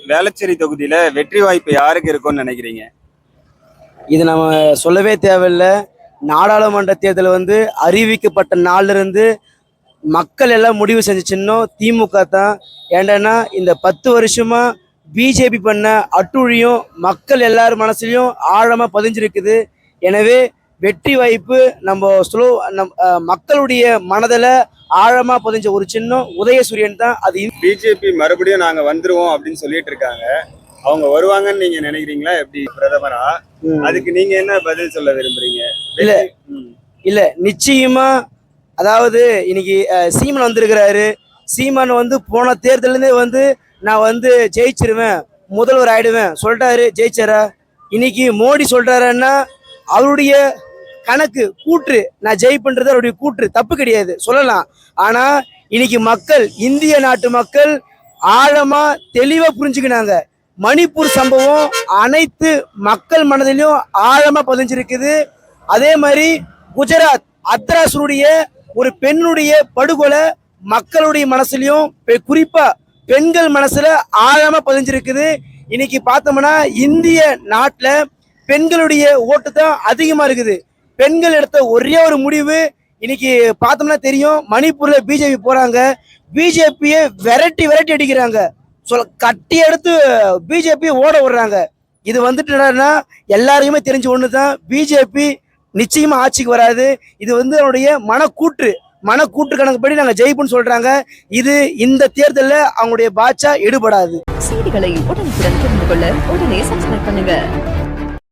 வேளச்சேரி தொகுதியில வெற்றி வாய்ப்பு யாருக்கு இருக்கும்னு நினைக்கிறீங்க? இது நம்ம சொல்லவே தேவையில்லை. நாடாளுமன்ற தேர்தல் அறிவிக்கப்பட்ட நாள்ல இருந்து மக்கள் எல்லாம் முடிவு செஞ்ச சின்னம் திமுக தான். ஏண்டன்னா இந்த 10 வருஷமா பிஜேபி பண்ண அட்டுழியும் மக்கள் எல்லார் மனசுலையும் ஆழமா பதிஞ்சிருக்குது. எனவே வெற்றி வாய்ப்பு மக்களுடைய மனதில் ஆழமா பதிஞ்ச ஒரு சின்னம் உதயசூரியன் தான். அது பிஜேபி மறுபடியும் நாங்க வந்துருவோம் அப்படின்னு சொல்லிட்டு இருக்காங்க. அவங்க வருவாங்கன்னு நீங்க நினைக்கிறீங்களா? எப்படி பிரதமரா? அதுக்கு நீங்க என்ன பதில் சொல்ல விரும்புறீங்க? இல்ல இல்ல நிச்சயமா. அதாவது இன்னைக்கு சீமான் வந்திருக்கிறாரு. சீமான் போன தேர்தலேருந்தே நான் ஜெயிச்சிருவேன், முதல்வர் ஆயிடுவேன் சொல்லிட்டாரு. ஜெயிச்சாரா? இன்னைக்கு மோடி சொல்றாருன்னா அவருடைய கணக்கு கூற்று, நான் ஜெயிப்புன்றது அவருடைய கூற்று, தப்பு கிடையாது, சொல்லலாம். ஆனா இன்னைக்கு மக்கள், இந்திய நாட்டு மக்கள் ஆழமா தெளிவா புரிஞ்சுக்கினாங்க. மணிப்பூர் சம்பவம் அனைத்து மக்கள் மனதிலும் ஆழமா பதிஞ்சிருக்குது. அதே மாதிரி குஜராத் அத்ராஸுடைய ஒரு பெண்ணுடைய படுகொலை மக்களுடைய மனசுலயும் குறிப்பா பெண்கள் மனசுல ஆழமா பதிஞ்சிருக்குது. இன்னைக்கு பார்த்தோம்னா இந்திய நாட்டுல பெண்களுடைய ஓட்டு தான் அதிகமா இருக்குது. பெண்கள் எடுத்த ஒரே ஒரு முடிவு இன்னைக்கு பார்த்தோம்னா தெரியும். மணிப்பூர்ல பிஜேபி போறாங்க, பிஜேபியை விரட்டி விரட்டி அடிக்கிறாங்க, கட்டி எடுத்து பிஜேபி ஓட விடுறாங்க. இது என்னன்னா எல்லாருக்குமே தெரிஞ்ச ஒண்ணுதான், பிஜேபி நிச்சயமா ஆட்சிக்கு வராது. இது அவருடைய மனக்கூற்று கணக்குப்படி நாங்க ஜெயிப்புன்னு சொல்றாங்க. இது இந்த தேர்தலில் அவங்களுடைய பாட்சா எடுபடாது. செய்திகளை உடனுக்குடன் தெரிந்து கொள்ள உடனே சப்ஸ்கிரைப் பண்ணுங்க.